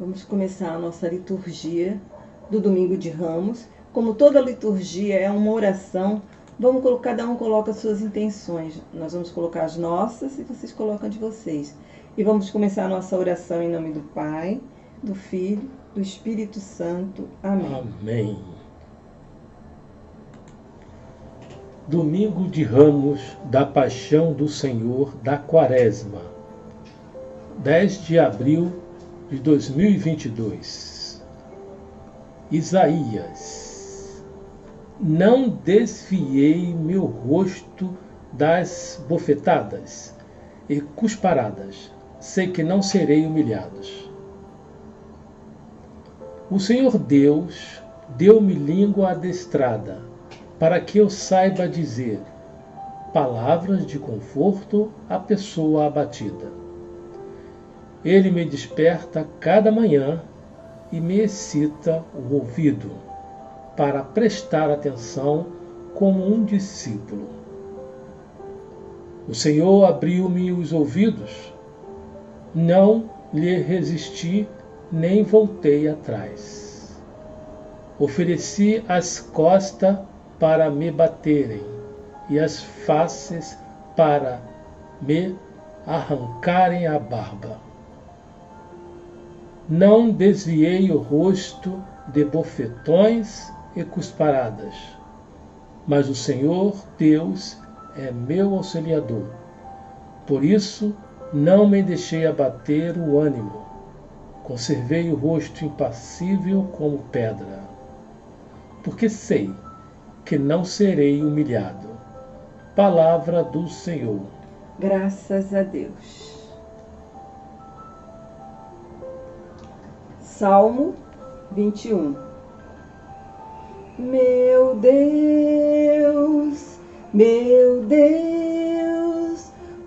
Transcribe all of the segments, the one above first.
Vamos começar a nossa liturgia do Domingo de Ramos. Como toda liturgia é uma oração, cada um coloca as suas intenções. Nós vamos colocar as nossas e vocês colocam de vocês. E vamos começar a nossa oração em nome do Pai, do Filho, do Espírito Santo. Amém. Amém. Domingo de Ramos da Paixão do Senhor da Quaresma, 10 de abril de 2022. Isaías: não desviei meu rosto das bofetadas e cusparadas, sei que não serei humilhados. O Senhor Deus deu-me língua adestrada, para que eu saiba dizer palavras de conforto à pessoa abatida. Ele me desperta cada manhã e me excita o ouvido, para prestar atenção como um discípulo. O Senhor abriu-me os ouvidos, não lhe resisti nem voltei atrás. Ofereci as costas para me baterem e as faces para me arrancarem a barba. Não desviei o rosto de bofetões e cusparadas, mas o Senhor Deus é meu auxiliador. Por isso não me deixei abater o ânimo, conservei o rosto impassível como pedra, porque sei que não serei humilhado. Palavra do Senhor. Graças a Deus. Salmo 21. Meu Deus,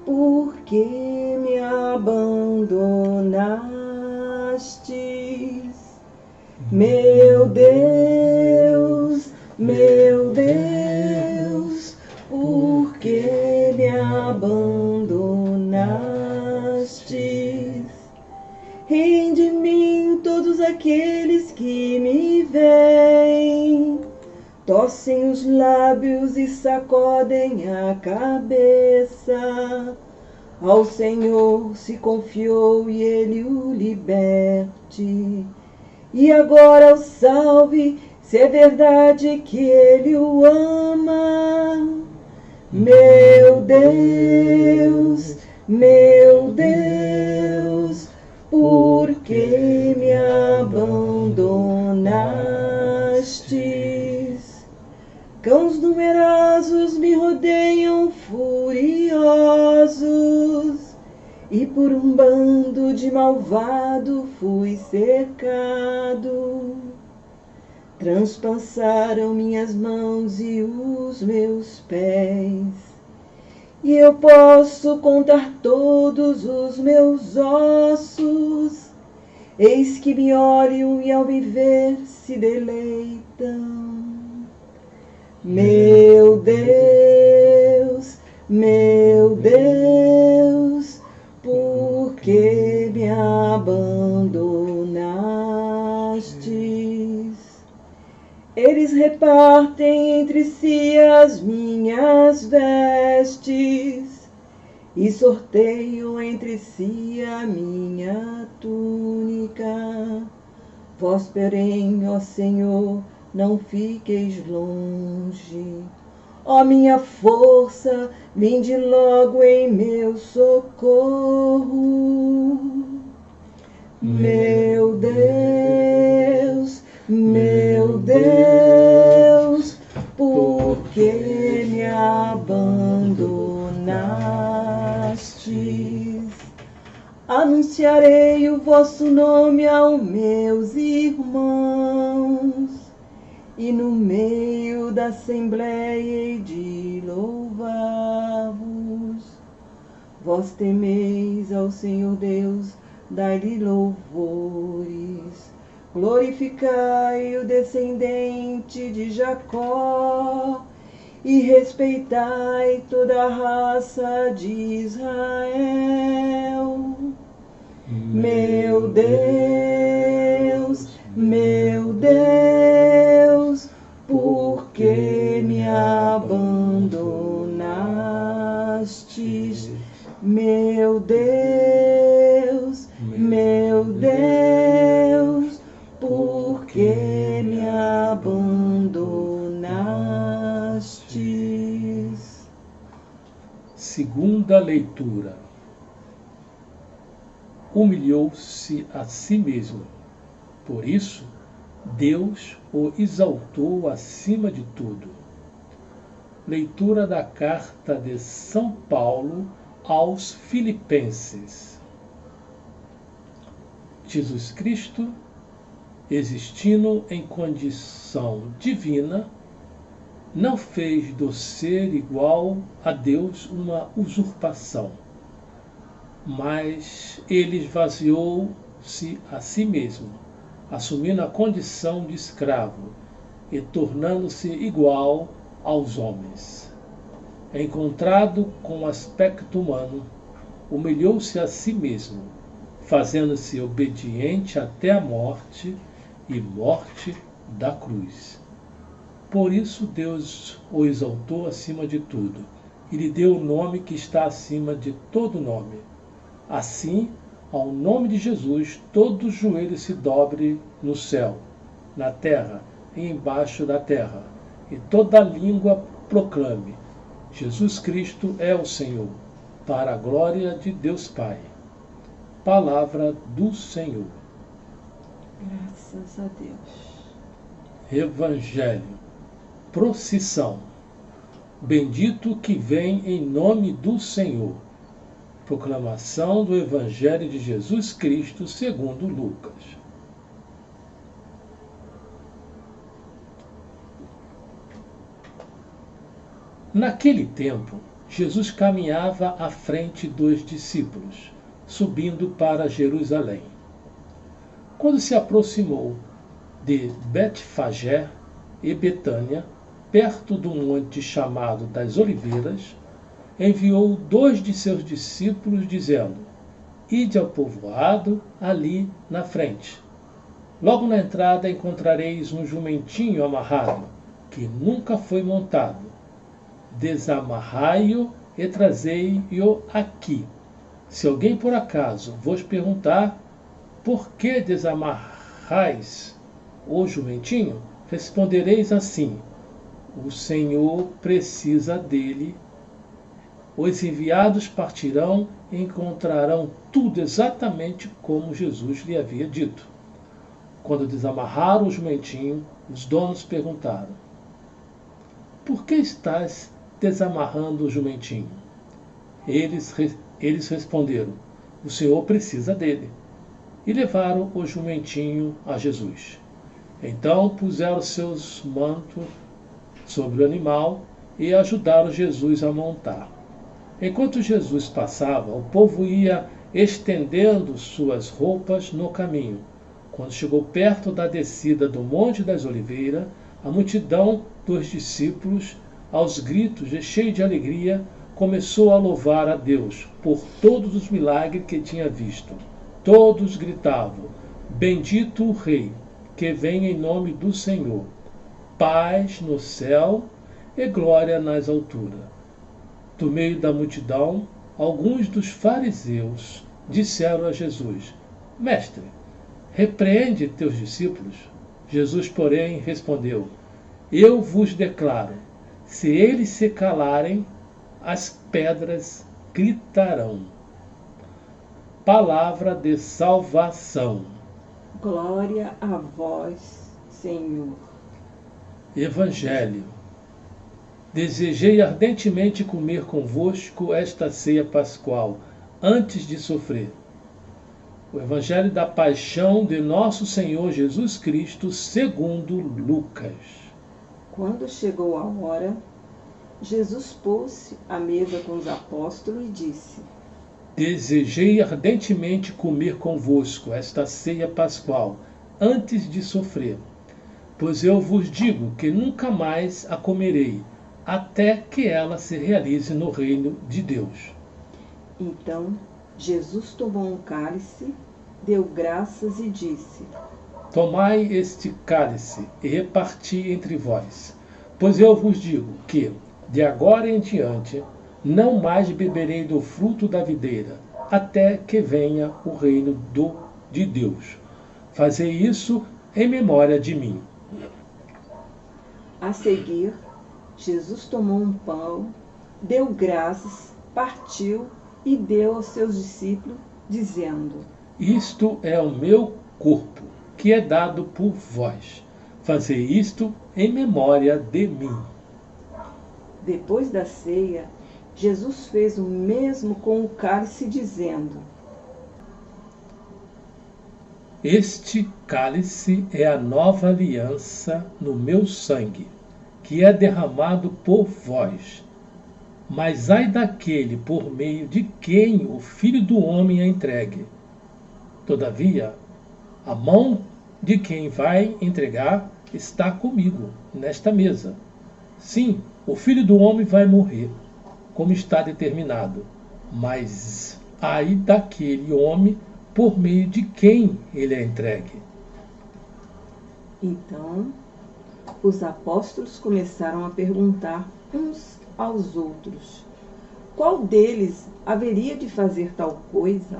por que me abandonastes? Meu Deus, por que me abandonastes? Riem de mim todos aqueles que me veem, torcem os lábios e sacodem a cabeça. Ao Senhor se confiou e Ele o liberte. E agora o salve, se é verdade que Ele o ama. Meu Deus, por que me abandonastes? Cães numerosos me rodeiam furiosos, e por um bando de malvado fui cercado. Transpassaram minhas mãos e os meus pés, e eu posso contar todos os meus ossos. Eis que me olham e ao me ver se deleitam. Meu Deus, por que me abandonastes? Eles repartem entre si as minhas vestes e sorteiam entre si a minha túnica. Vós, porém, ó Senhor, não fiqueis longe. Ó minha força, vinde logo em meu socorro. Meu Deus, por que me abandonastes? Anunciarei o vosso nome aos meus irmãos, e no meio da assembleia hei de louvar-vos. Vós temeis ao Senhor Deus, dai-lhe louvores. Glorificai o descendente de Jacó, e respeitai toda a raça de Israel. Meu Deus, meu Deus, por que me abandonastes? Meu Deus, meu Deus, por que me abandonastes? Segunda leitura. Humilhou-se a si mesmo. Por isso, Deus o exaltou acima de tudo. Leitura da carta de São Paulo aos Filipenses. Jesus Cristo, existindo em condição divina, não fez do ser igual a Deus uma usurpação, mas ele esvaziou-se a si mesmo, assumindo a condição de escravo e tornando-se igual aos homens. Encontrado com aspecto humano, humilhou-se a si mesmo, fazendo-se obediente até a morte e morte da cruz. Por isso Deus o exaltou acima de tudo e lhe deu o nome que está acima de todo nome. Assim, ao nome de Jesus, todo joelho se dobre no céu, na terra e embaixo da terra, e toda língua proclame: Jesus Cristo é o Senhor, para a glória de Deus Pai. Palavra do Senhor. Graças a Deus. Evangelho. Procissão. Bendito que vem em nome do Senhor. Proclamação do Evangelho de Jesus Cristo segundo Lucas. Naquele tempo, Jesus caminhava à frente dos discípulos, subindo para Jerusalém. Quando se aproximou de Betfagé e Betânia, perto do monte chamado das Oliveiras, enviou 2 de seus discípulos, dizendo: Ide ao povoado ali na frente. Logo na entrada encontrareis um jumentinho amarrado, que nunca foi montado. Desamarrai-o e trazei-o aqui. Se alguém por acaso vos perguntar: por que desamarrais o jumentinho? Respondereis assim: o Senhor precisa dele. Os enviados partirão e encontrarão tudo exatamente como Jesus lhe havia dito. Quando desamarraram o jumentinho, os donos perguntaram: por que estás desamarrando o jumentinho? Eles responderam: o Senhor precisa dele. E levaram o jumentinho a Jesus. Então puseram seus mantos sobre o animal e ajudaram Jesus a montar. Enquanto Jesus passava, o povo ia estendendo suas roupas no caminho. Quando chegou perto da descida do Monte das Oliveiras, a multidão dos discípulos, aos gritos e cheia de alegria, começou a louvar a Deus por todos os milagres que tinha visto. Todos gritavam: Bendito o Rei, que vem em nome do Senhor. Paz no céu e glória nas alturas. Do meio da multidão, alguns dos fariseus disseram a Jesus: Mestre, repreende teus discípulos. Jesus, porém, respondeu: Eu vos declaro, se eles se calarem, as pedras gritarão. Palavra de salvação. Glória a vós, Senhor. Evangelho. Desejei ardentemente comer convosco esta ceia pascual, antes de sofrer. O Evangelho da Paixão de Nosso Senhor Jesus Cristo, segundo Lucas. Quando chegou a hora, Jesus pôs-se à mesa com os apóstolos e disse: Desejei ardentemente comer convosco esta ceia pascual, antes de sofrer. Pois eu vos digo que nunca mais a comerei, até que ela se realize no reino de Deus. Então Jesus tomou um cálice, deu graças e disse: Tomai este cálice e reparti entre vós, pois eu vos digo que, de agora em diante, não mais beberei do fruto da videira, até que venha o reino de Deus. Fazei isso em memória de mim. A seguir, Jesus tomou um pão, deu graças, partiu e deu aos seus discípulos, dizendo: Isto é o meu corpo, que é dado por vós. Fazei isto em memória de mim. Depois da ceia, Jesus fez o mesmo com o cálice, dizendo: Este cálice é a nova aliança no meu sangue, que é derramado por vós. Mas ai daquele por meio de quem o Filho do Homem é entregue. Todavia, a mão de quem vai entregar está comigo nesta mesa. Sim, o Filho do Homem vai morrer, como está determinado. Mas ai daquele homem por meio de quem ele é entregue. Então, os apóstolos começaram a perguntar uns aos outros: qual deles haveria de fazer tal coisa?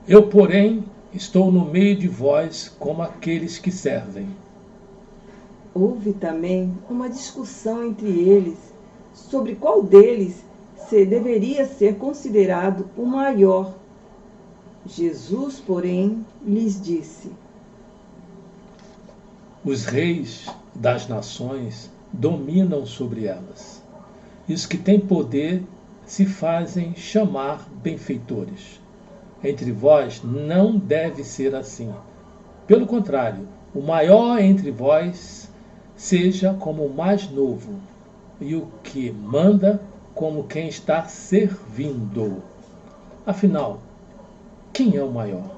Eu, porém, estou no meio de vós como aqueles que servem. Houve também uma discussão entre eles sobre qual deles deveria ser considerado o maior. Jesus, porém, lhes disse: Os reis das nações dominam sobre elas, e os que têm poder se fazem chamar benfeitores. Entre vós não deve ser assim. Pelo contrário, o maior entre vós seja como o mais novo, e o que manda como quem está servindo. Afinal, quem é o maior?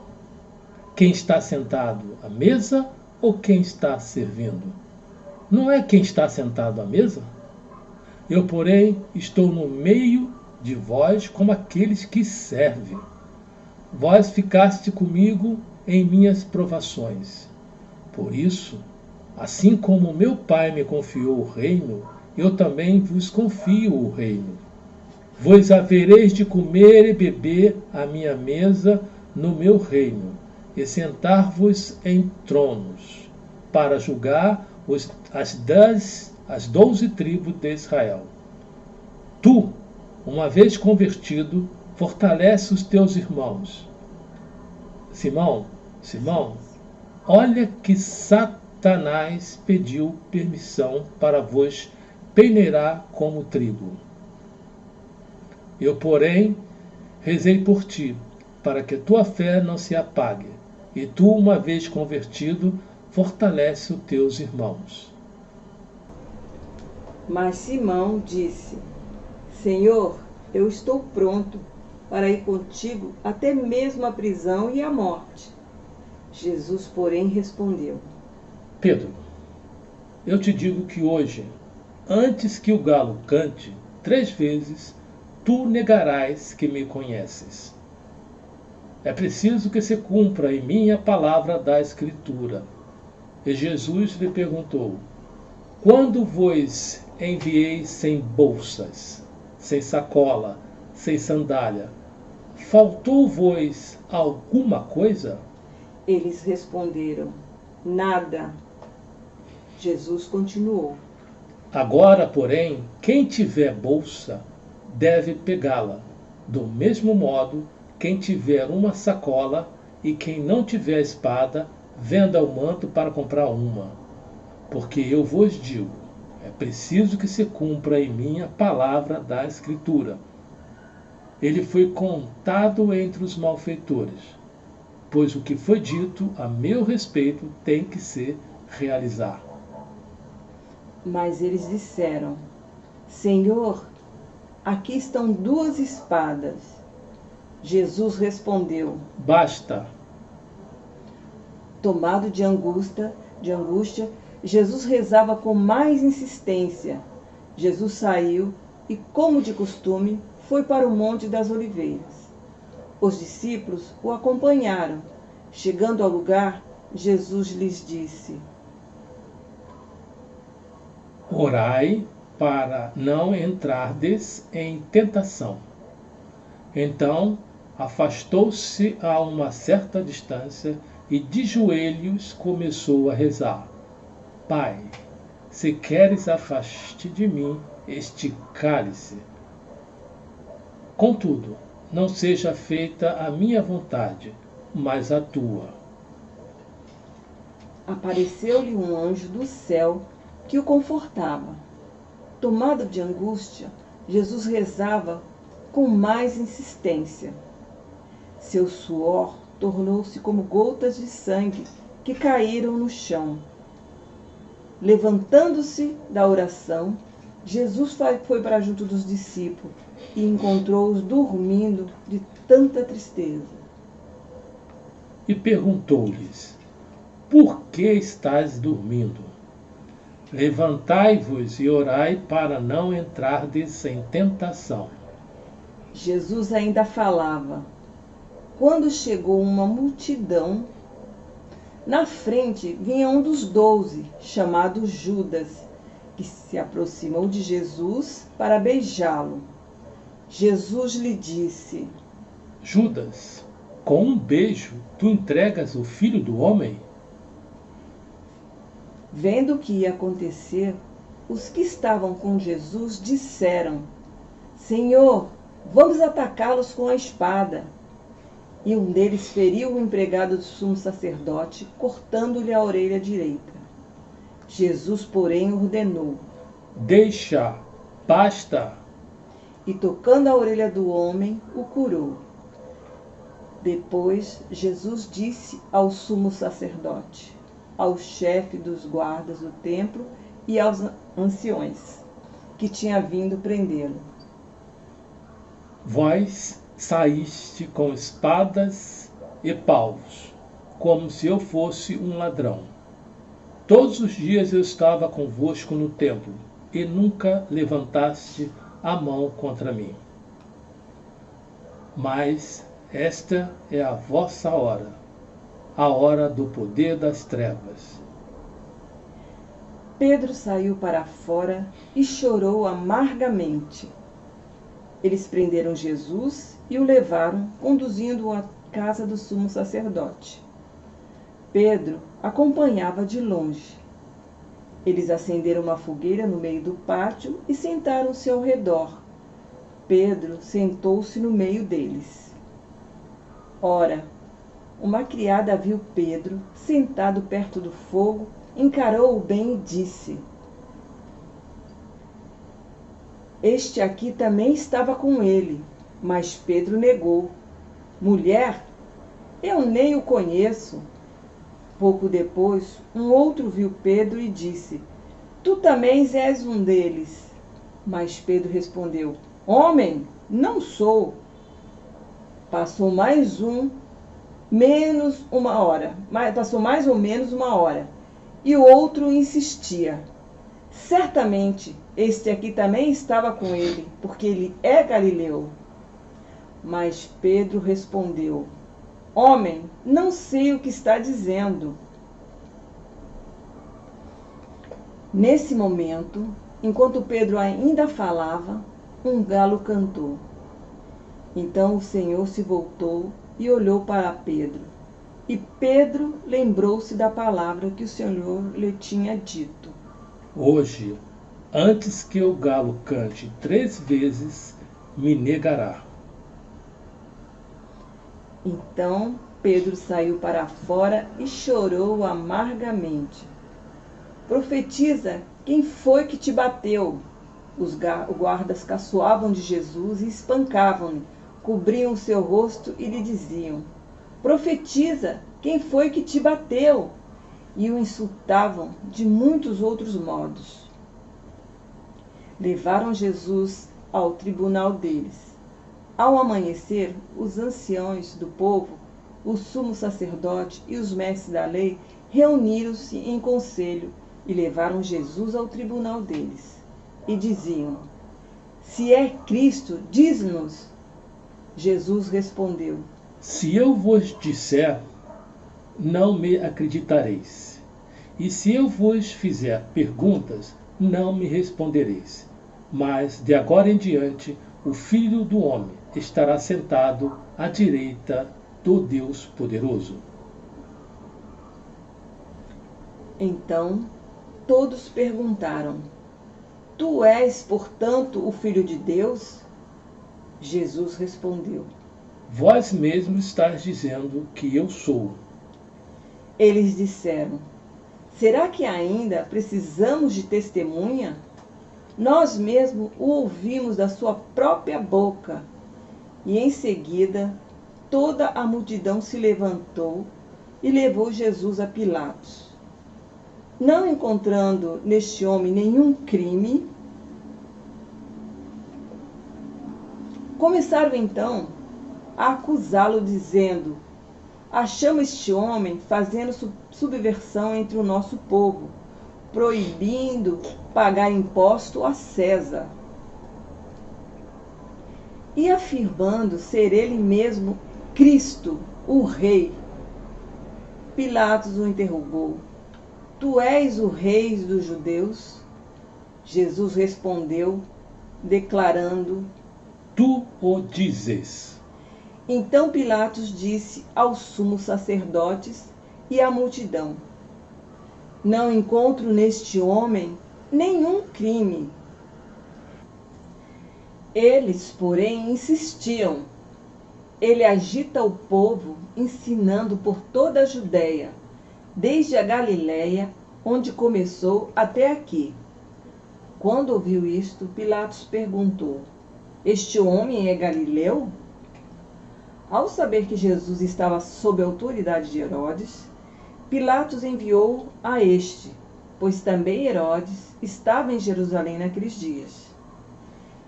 Quem está sentado à mesa ou quem está servindo? Não é quem está sentado à mesa? Eu, porém, estou no meio de vós como aqueles que servem. Vós ficaste comigo em minhas provações. Por isso, assim como meu Pai me confiou o reino, eu também vos confio o reino. Vós havereis de comer e beber à minha mesa no meu reino, e sentar-vos em tronos, para julgar as 12 tribos de Israel. Tu, uma vez convertido, fortalece os teus irmãos. Simão, olha que Satanás pediu permissão para vos peneirar como trigo. Eu, porém, rezei por ti, para que tua fé não se apague, e tu, uma vez convertido, fortalece os teus irmãos. Mas Simão disse: Senhor, eu estou pronto para ir contigo até mesmo a prisão e a morte. Jesus, porém, respondeu: Pedro, eu te digo que hoje, antes que o galo cante 3 vezes, tu negarás que me conheces. É preciso que se cumpra em mim a palavra da Escritura. E Jesus lhe perguntou: quando vos enviei sem bolsas, sem sacola, sem sandália, faltou-vos alguma coisa? Eles responderam: nada. Jesus continuou: Agora, porém, quem tiver bolsa deve pegá-la. Do mesmo modo, quem tiver uma sacola e quem não tiver espada, venda o manto para comprar uma. Porque eu vos digo, é preciso que se cumpra em mim a palavra da Escritura. Ele foi contado entre os malfeitores, pois o que foi dito a meu respeito tem que se realizar. Mas eles disseram: Senhor, aqui estão 2 espadas. Jesus respondeu: Basta. Tomado de angústia, Jesus rezava com mais insistência. Jesus saiu e, como de costume, foi para o Monte das Oliveiras. Os discípulos o acompanharam. Chegando ao lugar, Jesus lhes disse: Orai para não entrardes em tentação. Então afastou-se a uma certa distância e de joelhos começou a rezar: Pai, se queres, afaste de mim este cálice. Contudo, não seja feita a minha vontade, mas a tua. Apareceu-lhe um anjo do céu que o confortava. Tomado de angústia, Jesus rezava com mais insistência. Seu suor tornou-se como gotas de sangue que caíram no chão. Levantando-se da oração, Jesus foi para junto dos discípulos e encontrou-os dormindo de tanta tristeza. E perguntou-lhes: Por que estáis dormindo? Levantai-vos e orai para não entrardes em tentação. Jesus ainda falava, quando chegou uma multidão. Na frente vinha um dos 12, chamado Judas, que se aproximou de Jesus para beijá-lo. Jesus lhe disse: Judas, com um beijo tu entregas o Filho do Homem? Vendo o que ia acontecer, os que estavam com Jesus disseram: Senhor, vamos atacá-los com a espada. E um deles feriu o empregado do sumo sacerdote, cortando-lhe a orelha direita. Jesus, porém, ordenou: Deixa, basta. E tocando a orelha do homem, o curou. Depois, Jesus disse ao sumo sacerdote, ao chefe dos guardas do templo e aos anciões, que tinha vindo prendê-lo: Vós saíste com espadas e paus, como se eu fosse um ladrão. Todos os dias eu estava convosco no templo, e nunca levantaste a mão contra mim. Mas esta é a vossa hora, a hora do poder das trevas. Pedro saiu para fora e chorou amargamente. Eles prenderam Jesus e o levaram, conduzindo-o à casa do sumo sacerdote. Pedro acompanhava de longe. Eles acenderam uma fogueira no meio do pátio e sentaram-se ao redor. Pedro sentou-se no meio deles. Ora, uma criada viu Pedro sentado perto do fogo, encarou-o bem e disse: Este aqui também estava com ele. Mas Pedro negou: Mulher, eu nem o conheço. Pouco depois, um outro viu Pedro e disse: Tu também és um deles. Mas Pedro respondeu: Homem, não sou. Passou mais ou menos uma hora, e o outro insistia: Certamente, este aqui também estava com ele, porque ele é galileu. Mas Pedro respondeu: Homem, não sei o que está dizendo. Nesse momento, enquanto Pedro ainda falava, um galo cantou. Então o Senhor se voltou e olhou para Pedro. E Pedro lembrou-se da palavra que o Senhor lhe tinha dito: Hoje, antes que o galo cante 3 vezes, me negará. Então Pedro saiu para fora e chorou amargamente. Profetiza, quem foi que te bateu? Os guardas caçoavam de Jesus e espancavam-no, cobriam o seu rosto e lhe diziam: Profetiza, quem foi que te bateu? E o insultavam de muitos outros modos. Levaram Jesus ao tribunal deles. Ao amanhecer, os anciãos do povo, o sumo sacerdote e os mestres da lei reuniram-se em conselho e levaram Jesus ao tribunal deles. E diziam: Se é Cristo, diz-nos. Jesus respondeu: Se eu vos disser, não me acreditareis. E se eu vos fizer perguntas, não me respondereis. Mas, de agora em diante, o Filho do Homem estará sentado à direita do Deus Poderoso. Então, todos perguntaram: Tu és, portanto, o Filho de Deus? Jesus respondeu: Vós mesmos estáis dizendo que eu sou. Eles disseram: Será que ainda precisamos de testemunha? Nós mesmos o ouvimos da sua própria boca. E em seguida, toda a multidão se levantou e levou Jesus a Pilatos. Não encontrando neste homem nenhum crime, começaram então a acusá-lo, dizendo: Achamos este homem fazendo subversão entre o nosso povo, proibindo pagar imposto a César, e afirmando ser ele mesmo Cristo, o Rei. Pilatos o interrogou: Tu és o rei dos judeus? Jesus respondeu, declarando: Tu o dizes. Então Pilatos disse aos sumos sacerdotes e à multidão: Não encontro neste homem nenhum crime. Eles, porém, insistiam: Ele agita o povo, ensinando por toda a Judéia, desde a Galiléia, onde começou, até aqui. Quando ouviu isto, Pilatos perguntou: Este homem é galileu? Ao saber que Jesus estava sob a autoridade de Herodes, Pilatos enviou a este, pois também Herodes estava em Jerusalém naqueles dias.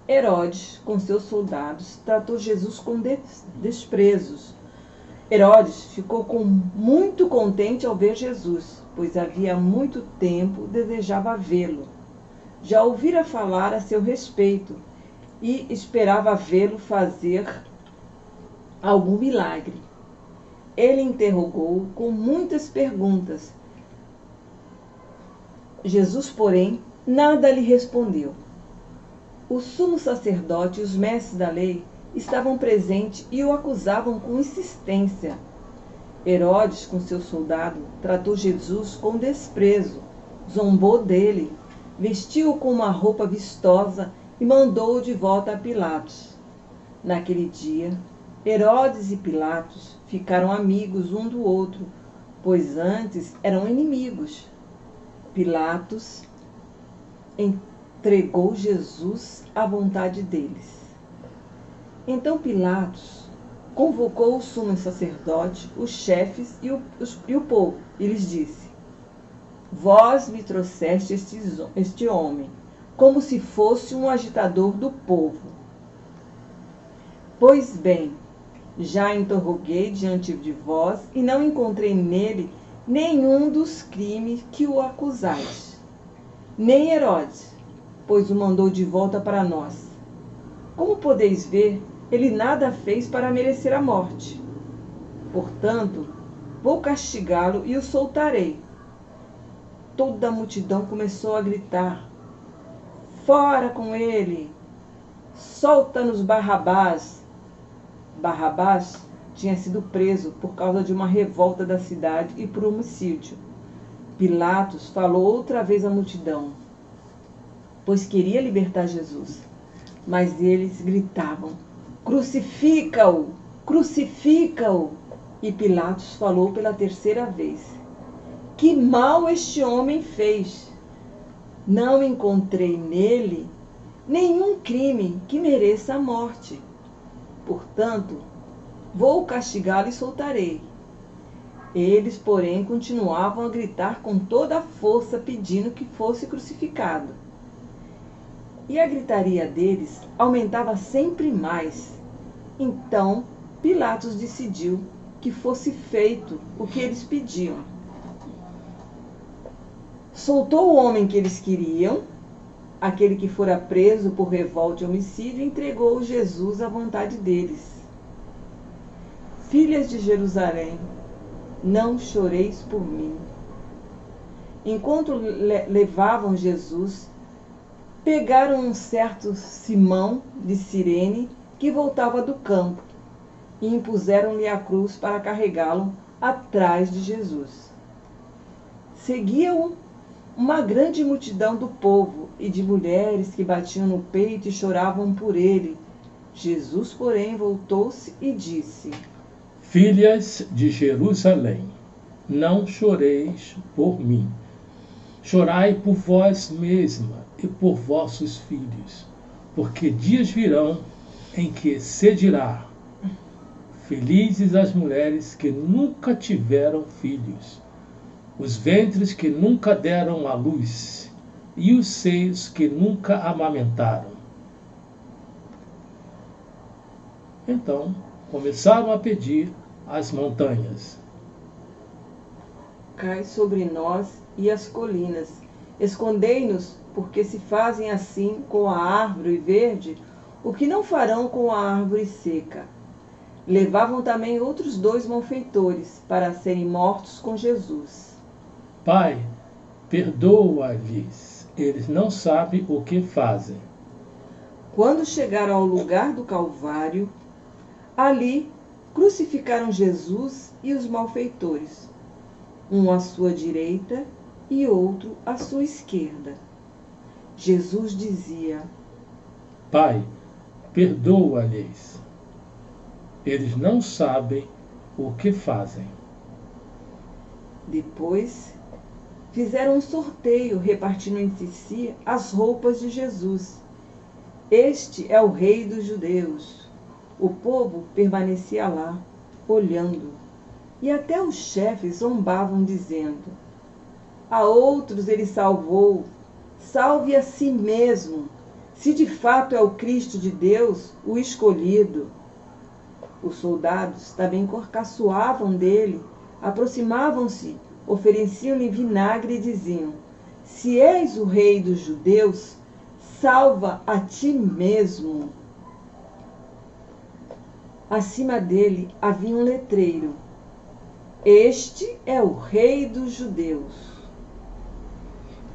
Herodes, com seus soldados, tratou Jesus com desprezos. Herodes ficou muito contente ao ver Jesus, pois havia muito tempo desejava vê-lo. Já ouvira falar a seu respeito e esperava vê-lo fazer algum milagre. Ele interrogou com muitas perguntas. Jesus, porém, nada lhe respondeu. O sumo sacerdote e os mestres da lei estavam presentes e o acusavam com insistência. Herodes, com seu soldado, tratou Jesus com desprezo, zombou dele, vestiu-o com uma roupa vistosa e mandou-o de volta a Pilatos. Naquele dia, Herodes e Pilatos ficaram amigos um do outro, pois antes eram inimigos. Pilatos entregou Jesus à vontade deles. Então Pilatos convocou o sumo sacerdote, os chefes e o povo, e lhes disse: Vós me trouxeste este homem, como se fosse um agitador do povo. Pois bem, já interroguei diante de vós e não encontrei nele nenhum dos crimes que o acusais. Nem Herodes, pois o mandou de volta para nós. Como podeis ver, ele nada fez para merecer a morte. Portanto, vou castigá-lo e o soltarei. Toda a multidão começou a gritar: Fora com ele! Solta-nos Barrabás! Barrabás tinha sido preso por causa de uma revolta da cidade e por homicídio. Pilatos falou outra vez à multidão, pois queria libertar Jesus. Mas eles gritavam: Crucifica-o! Crucifica-o! E Pilatos falou pela terceira vez: Que mal este homem fez! Não encontrei nele nenhum crime que mereça a morte. Portanto, vou castigá-lo e soltarei. Eles, porém, continuavam a gritar com toda a força, pedindo que fosse crucificado. E a gritaria deles aumentava sempre mais. Então, Pilatos decidiu que fosse feito o que eles pediam. Soltou o homem que eles queriam, aquele que fora preso por revolta e homicídio, e entregou Jesus à vontade deles. Filhas de Jerusalém, não choreis por mim. Enquanto levavam Jesus, pegaram um certo Simão de Cirene que voltava do campo e impuseram-lhe a cruz para carregá-lo atrás de Jesus. Seguia-o uma grande multidão do povo e de mulheres que batiam no peito e choravam por ele. Jesus, porém, voltou-se e disse: Filhas de Jerusalém, não choreis por mim. Chorai por vós mesma e por vossos filhos, porque dias virão em que se dirá: felizes as mulheres que nunca tiveram filhos, os ventres que nunca deram à luz, e os seios que nunca amamentaram. Então começaram a pedir às montanhas: cai sobre nós e as colinas, escondei-nos, porque se fazem assim com a árvore verde, o que não farão com a árvore seca. Levavam também outros 2 malfeitores para serem mortos com Jesus. Pai, perdoa-lhes, eles não sabem o que fazem. Quando chegaram ao lugar do Calvário, ali crucificaram Jesus e os malfeitores, um à sua direita e outro à sua esquerda. Jesus dizia: Pai, perdoa-lhes, eles não sabem o que fazem. Depois fizeram um sorteio, repartindo entre si as roupas de Jesus. Este é o Rei dos Judeus. O povo permanecia lá, olhando, e até os chefes zombavam, dizendo: a outros ele salvou, salve a si mesmo, se de fato é o Cristo de Deus, o escolhido. Os soldados também caçoavam dele, aproximavam-se, ofereciam-lhe vinagre e diziam: se és o Rei dos Judeus, salva a ti mesmo. Acima dele havia um letreiro: este é o Rei dos Judeus.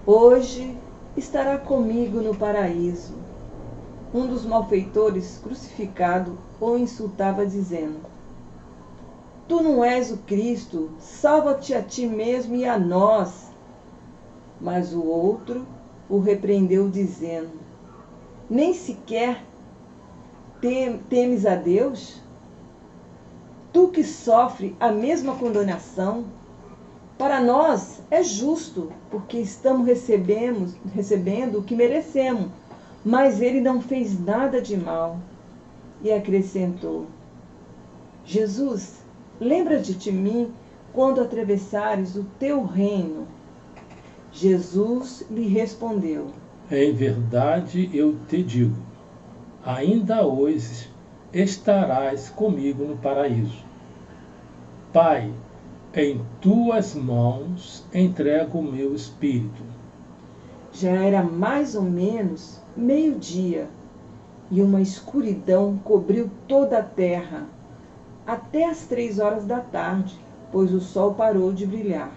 Hoje estará comigo no paraíso. Um dos malfeitores crucificado o insultava, dizendo: tu não és o Cristo, salva-te a ti mesmo e a nós. Mas o outro o repreendeu, dizendo: nem sequer temes a Deus? Tu que sofre a mesma condenação? Para nós é justo, porque estamos recebendo o que merecemos, mas ele não fez nada de mal. E acrescentou: Jesus, lembra-te de mim quando atravessares o teu reino. Jesus lhe respondeu: em verdade eu te digo, ainda hoje estarás comigo no paraíso. Pai, em tuas mãos entrego o meu espírito. Já era mais ou menos meio-dia, e uma escuridão cobriu toda a terra, até às 3 horas da tarde, pois o sol parou de brilhar.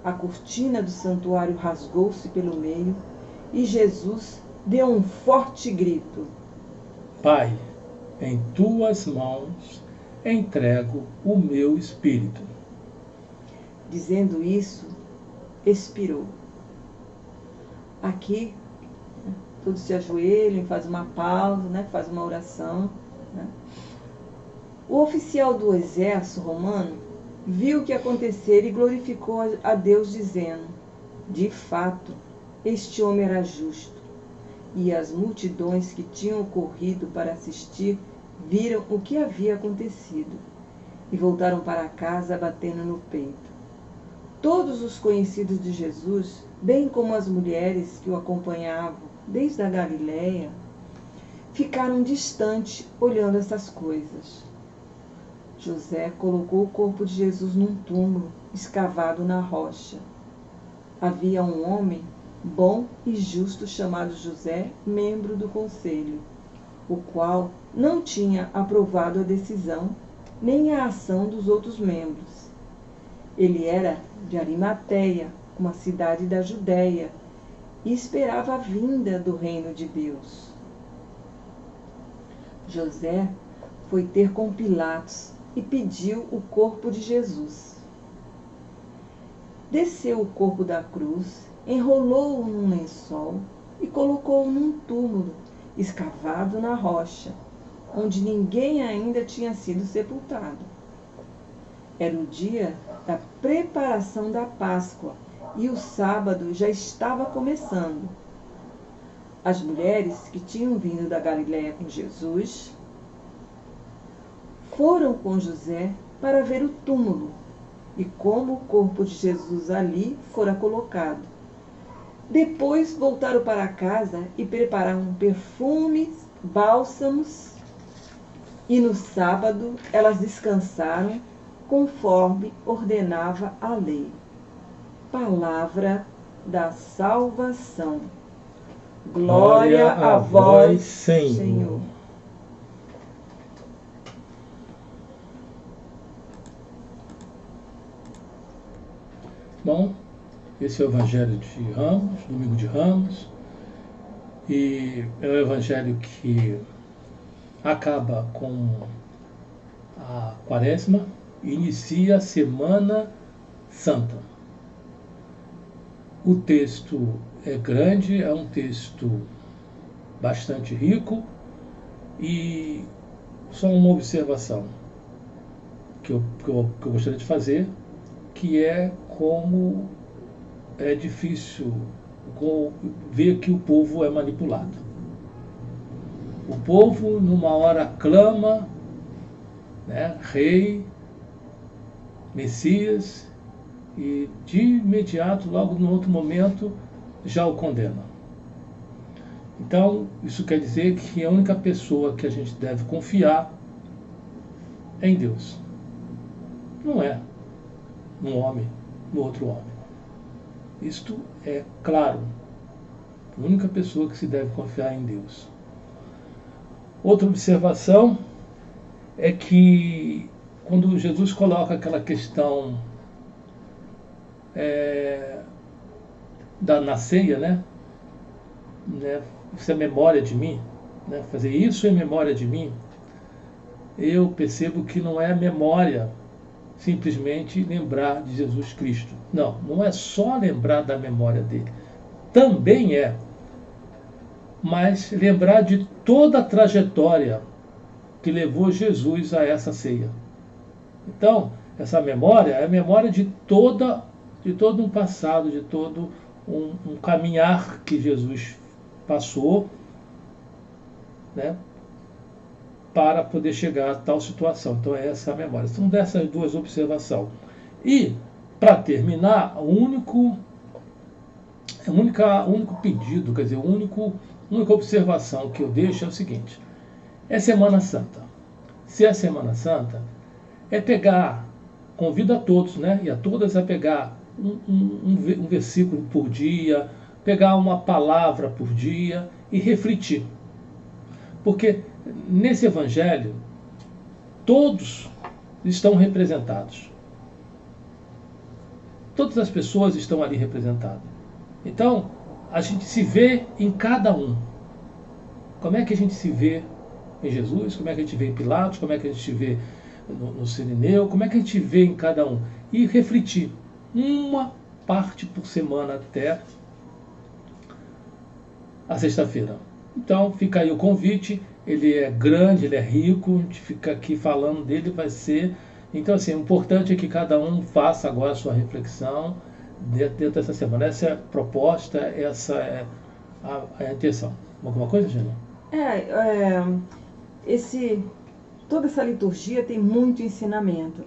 A cortina do santuário rasgou-se pelo meio, e Jesus deu um forte grito: Pai, em tuas mãos entrego o meu espírito. Dizendo isso, expirou. Aqui, todos se ajoelham, faz uma pausa, faz uma oração. O oficial do exército romano viu o que acontecera e glorificou a Deus, dizendo: de fato, este homem era justo. E as multidões que tinham corrido para assistir viram o que havia acontecido e voltaram para casa batendo no peito. Todos os conhecidos de Jesus, bem como as mulheres que o acompanhavam desde a Galiléia, ficaram distantes olhando essas coisas. José colocou o corpo de Jesus num túmulo escavado na rocha. Havia um homem bom e justo chamado José, membro do conselho, o qual não tinha aprovado a decisão nem a ação dos outros membros. Ele era de Arimateia, uma cidade da Judéia, e esperava a vinda do reino de Deus. José foi ter com Pilatos e pediu o corpo de Jesus. Desceu o corpo da cruz, enrolou-o num lençol e colocou-o num túmulo escavado na rocha, onde ninguém ainda tinha sido sepultado. Era o dia da preparação da Páscoa e o sábado já estava começando. As mulheres que tinham vindo da Galiléia com Jesus foram com José para ver o túmulo e como o corpo de Jesus ali fora colocado. Depois voltaram para casa e prepararam perfumes, bálsamos, e no sábado elas descansaram conforme ordenava a lei. Palavra da salvação. Glória a vós, Senhor. Bom, esse é o Evangelho de Ramos, domingo de Ramos, e é o Evangelho que acaba com a Quaresma e inicia a Semana Santa. O texto é grande, é um texto bastante rico, e só uma observação que eu gostaria de fazer, que é como é difícil ver que o povo é manipulado. O povo, numa hora, clama, né, rei, Messias, e de imediato, logo no outro momento, já o condena. Então, isso quer dizer que a única pessoa que a gente deve confiar é em Deus. Não é num homem, no outro homem. Isto é claro. A única pessoa que se deve confiar é em Deus. Outra observação é que quando Jesus coloca aquela questão na ceia, né? Isso é memória de mim, né? Fazer isso em memória de mim, eu percebo que não é memória simplesmente lembrar de Jesus Cristo. Não, não é só lembrar da memória dele. Também é, mas lembrar de toda a trajetória que levou Jesus a essa ceia. Então, essa memória é a memória de todo um passado, de todo um caminhar que Jesus passou, né, para poder chegar a tal situação. Então, é essa a memória. São dessas duas observações. E, para terminar, o único pedido, quer dizer, a única observação que eu deixo é o seguinte: é Semana Santa. Se é Semana Santa, é pegar, convido a todos, né, e a todas a pegar um versículo por dia, pegar uma palavra por dia e refletir. Porque nesse Evangelho, todos estão representados. Todas as pessoas estão ali representadas. Então, a gente se vê em cada um. Como é que a gente se vê em Jesus? Como é que a gente vê em Pilatos? Como é que a gente vê no Cirineu? Como é que a gente vê em cada um? E refletir. Uma parte por semana até a sexta-feira. Então, fica aí o convite. Ele é grande, ele é rico, a gente fica aqui falando dele, vai ser... Então, assim, o importante é que cada um faça agora a sua reflexão dentro dessa semana. Essa é a proposta, essa é a intenção. Alguma coisa, Gina? Toda essa liturgia tem muito ensinamento.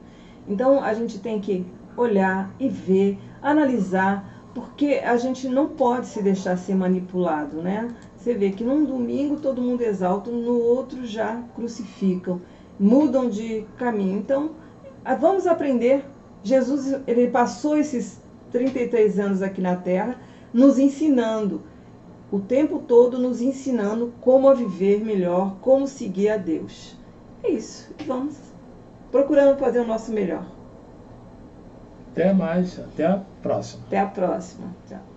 Então, a gente tem que olhar e ver, analisar, porque a gente não pode se deixar ser manipulado, né? Você vê que num domingo todo mundo exalta, no outro já crucificam, mudam de caminho. Então, vamos aprender. Jesus, ele passou esses 33 anos aqui na Terra nos ensinando, o tempo todo nos ensinando como a viver melhor, como seguir a Deus. É isso. Vamos procurando fazer o nosso melhor. Até mais, até a próxima. Até a próxima. Tchau.